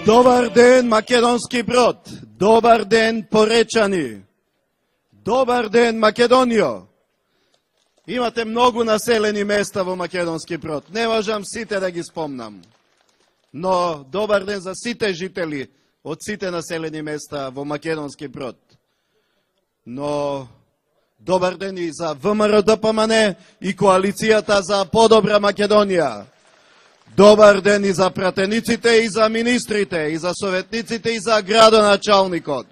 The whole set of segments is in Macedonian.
Добар ден, македонски брод. Добар ден, Поречани. Добар ден, Македонио. Имате многу населени места во Македонски брод. Не можам сите да ги спомнам. Но добар ден за сите жители од сите населени места во Македонски брод. Но добар ден и за ВМРО-ДПМН и коалицијата за подобра Македонија. Добар ден и за пратениците, и за министрите, и за советниците, и за градоначалникот.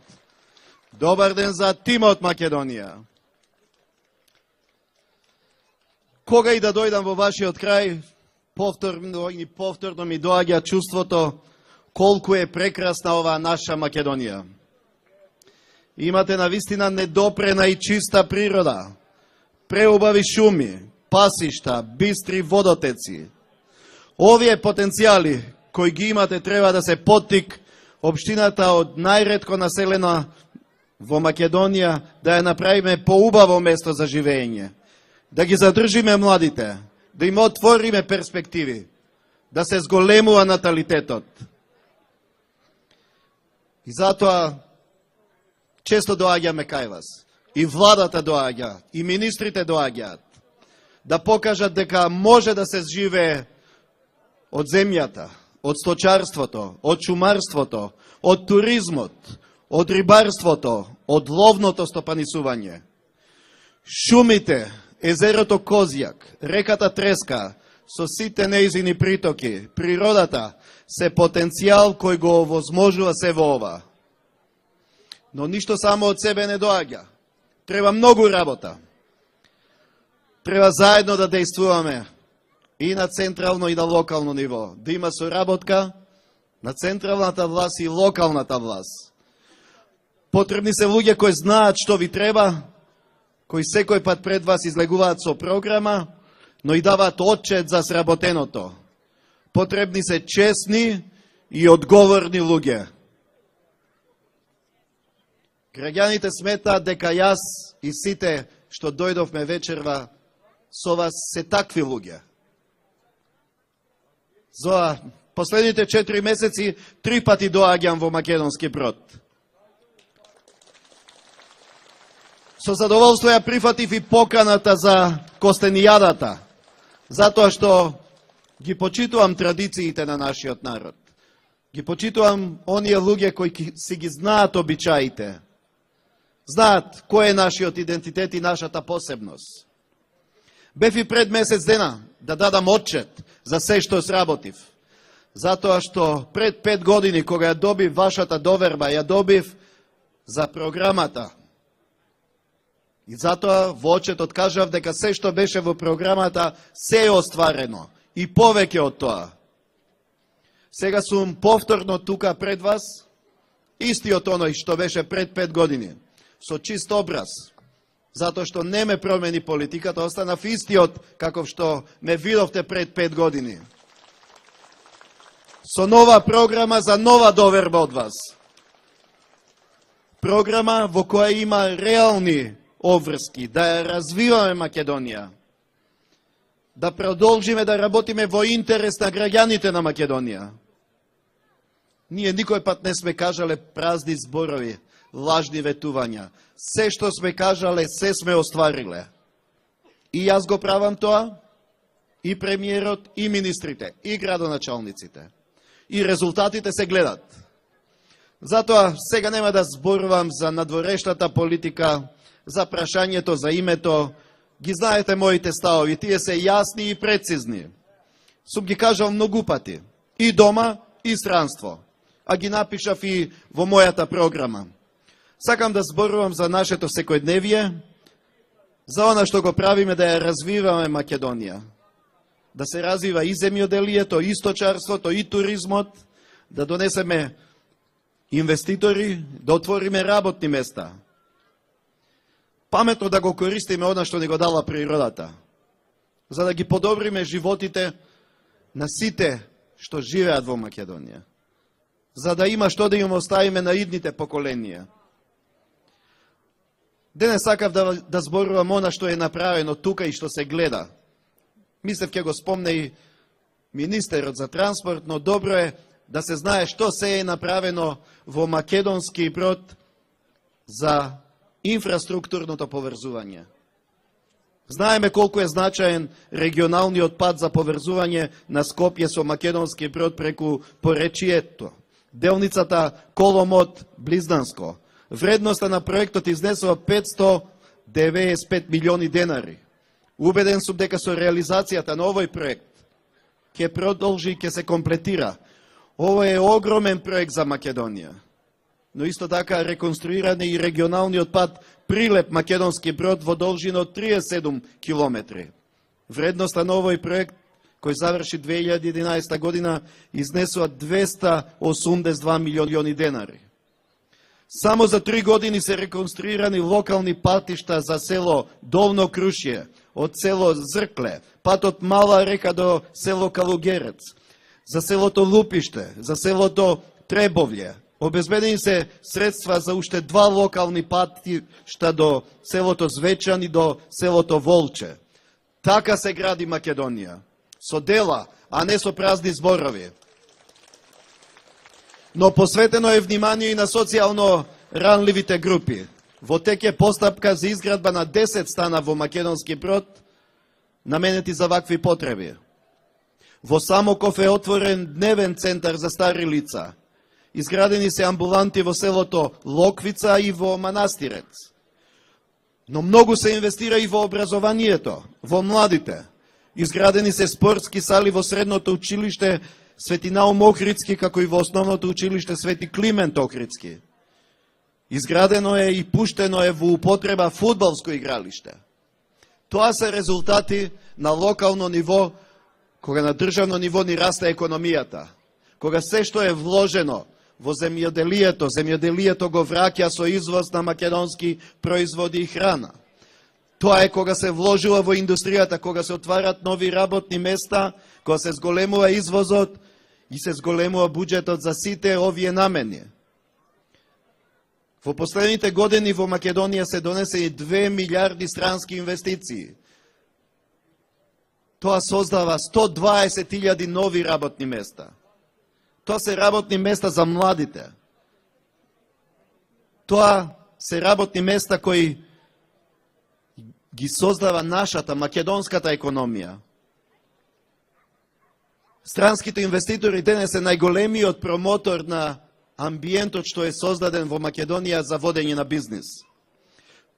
Добар ден за тимот Македонија. Кога и да дојдам во вашиот крај, повторно ми доаѓа чувството колку е прекрасна оваа наша Македонија. Имате навистина недопрена и чиста природа, преубави шуми, пасишта, бистри водотеци. Овие потенцијали кои ги имате треба да се поттик општината од најретко населена во Македонија да ја направиме поубаво место за живење, да ги задржиме младите, да им отвориме перспективи, да се зголемува наталитетот. И затоа често доаѓаме кај вас. И владата доаѓа, и министрите доаѓаат, да покажат дека може да се живее од земјата, од сточарството, од шумарството, од туризмот, од рибарството, од ловното стопанисување. Шумите, езерото Козјак, реката Треска, со сите нејзини притоки, природата, се потенцијал кој го овозможува се во ова. Но ништо само од себе не доаѓа. Треба многу работа. Треба заедно да действуваме и на централно и на локално ниво. Да има соработка на централната власт и локалната власт. Потребни се луѓе кои знаат што ви треба, кои секој пат пред вас излегуваат со програма, но и даваат отчет за сработеното. Потребни се честни и одговорни луѓе. Граѓаните сметаат дека јас и сите што дојдовме вечерва со вас се такви луѓе. За последните 4 месеци 3 пати доаѓам во Македонски брод. Со задоволство ја прифатив и поканата за Костенијадата, затоа што ги почитувам традициите на нашиот народ. Ги почитувам оние луѓе кои си ги знаат обичаите, знаат кој е нашиот идентитет и нашата посебност. Бев и пред месец дена да дадам отчет за се што сработив. Затоа што пред 5 години, кога ја добив вашата доверба, ја добив за програмата. И затоа во отчетот кажав дека се што беше во програмата се е остварено. И повеќе од тоа. Сега сум повторно тука пред вас, истиот оној што беше пред 5 години, со чист образ. Затоа што не ме промени политиката, останав истиот каков што ме видовте пред 5 години. Со нова програма за нова доверба од вас. Програма во која има реални обврски, да ја развиваме Македонија. Да продолжиме да работиме во интерес на граѓаните на Македонија. Ние никој пат не сме кажале празни зборови, лажни ветувања. Се што сме кажале, се сме оствариле. И јас го правам тоа, и премиерот, и министрите, и градоначалниците. И резултатите се гледат. Затоа сега нема да зборувам за надворешната политика, за прашањето за името. Ги знаете моите ставови, тие се јасни и прецизни. Сум ги кажал многу пати, и дома, и странство. А ги напишав и во мојата програма. Сакам да зборувам за нашето секојдневие, за она што го правиме да ја развиваме Македонија. Да се развива и земјоделието, и сточарството, и туризмот, да донесеме инвеститори, да отвориме работни места. Паметно да го користиме она што ни го дала природата, за да ги подобриме животите на сите што живеат во Македонија, за да има што да им оставиме на идните поколенија. Денес сакав да зборувам она што е направено тука и што се гледа. Мислев ќе го спомне и министерот за транспорт, но добро е да се знае што се е направено во македонски брод за инфраструктурното поврзување. Знаеме колку е значаен регионалниот пат за поврзување на Скопје со македонски брод преку поречието. Делницата Коломот-Близданско. Вредноста на проектот изнесува 595 милиони денари. Убеден сум дека со реализацијата на овој проект ќе продолжи и ќе се комплетира. Ово е огромен проект за Македонија. Но исто така реконструиране и регионалниот пат Прилеп Македонски Брод во должина од 37 километри. Вредноста на овој проект, кој заврши 2011 година, изнесува 282 милиони денари. Само за 3 години се реконструирани локални патишта за село Долно Крушје, од село Зркле, патот Мала река до село Калугерец, за селото Лупиште, за селото Требовле. Обезбедени се средства за уште 2 локални патишта до селото Звечан и до селото Волче. Така се гради Македонија. Со дела, а не со празни зборови. Но посветено е внимание и на социјално ранливите групи. Во тек е постапка за изградба на 10 стана во Македонски Брод, наменети за вакви потреби. Во Самоков е отворен дневен центар за стари лица. Изградени се амбуланти во селото Локвица и во Манастирец. Но многу се инвестира и во образованието, во младите. Изградени се спортски сали во средното училиште Свети Наум Охридски, како и во основното училиште Свети Климент Охридски. Изградено е и пуштено е во употреба фудбалско игралиште. Тоа се резултати на локално ниво, кога на државно ниво ни расте економијата. Кога се што е вложено во земјоделието го враќа со извоз на македонски производи и храна. Тоа е кога се вложува во индустријата, кога се отварат нови работни места, кога се зголемува извозот и се зголемува буџетот за сите овие намени. Во последните години во Македонија се донесени 2 милиарди странски инвестиции. Тоа создава 120.000 нови работни места. Тоа се работни места за младите. Тоа се работни места кои ги создава нашата македонската економија. Странските инвеститори денес е најголемиот промотор на амбиентот што е создаден во Македонија за водење на бизнис.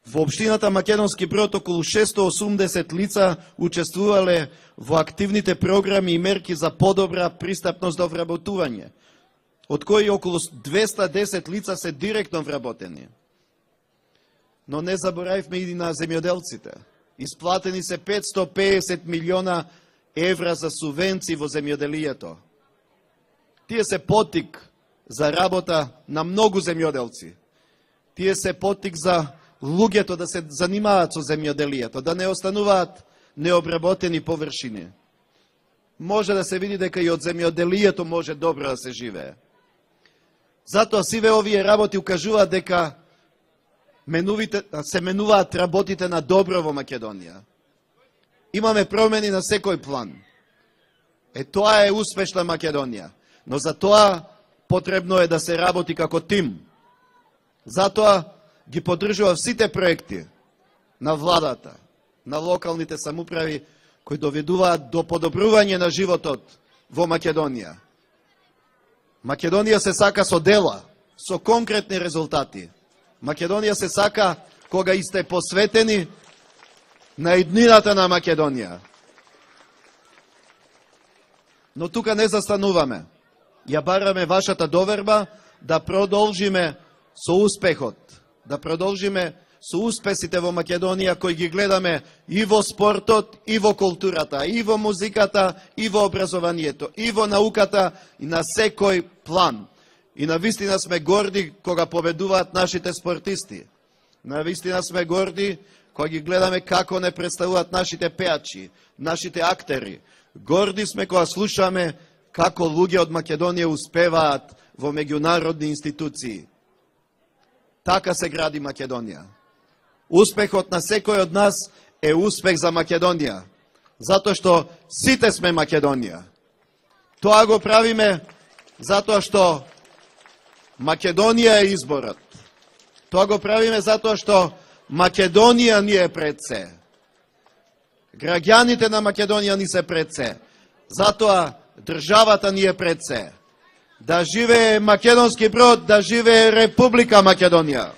Во општината Македонски Брод околу 680 лица учествувале во активните програми и мерки за подобра пристапност до вработување, од кои околу 210 лица се директно вработени. Но не заборавме и на земјоделците. Исплатени се 550 милиона евра за субвенции во земјоделието. Тие се потик за работа на многу земјоделци. Тие се потик за луѓето да се занимаваат со земјоделието, да не остануваат необработени површини. Може да се види дека и од земјоделието може добро да се живее. Затоа сиве овие работи укажуваат дека се менуваат работите на добро во Македонија. Имаме промени на секој план. Тоа е успешна Македонија. Но за тоа потребно е да се работи како тим. Затоа ги поддржува сите проекти на владата, на локалните самуправи, кои доведуваат до подобрување на животот во Македонија. Македонија се сака со дела, со конкретни резултати. Македонија се сака кога и сте посветени на иднината на Македонија. Но тука не застануваме. Ја бараме вашата доверба да продолжиме со успехот, да продолжиме со успесите во Македонија кои ги гледаме и во спортот, и во културата, и во музиката, и во образованието, и во науката, и на секој план. И навистина сме горди кога победуваат нашите спортисти. Навистина сме горди кога ги гледаме како не представуваат нашите пеачи, нашите актери. Горди сме кога слушаме како луѓе од Македонија успеваат во меѓународни институции. Така се гради Македонија. Успехот на секој од нас е успех за Македонија, затоа што сите сме Македонија. Тоа го правиме затоа што Македонија е изборот. Тоа го правиме затоа што Македонија ни е пред се. Граѓаните на Македонија ни се пред се. Затоа државата ни е пред се. Да живее македонски брод, да живее Република Македонија.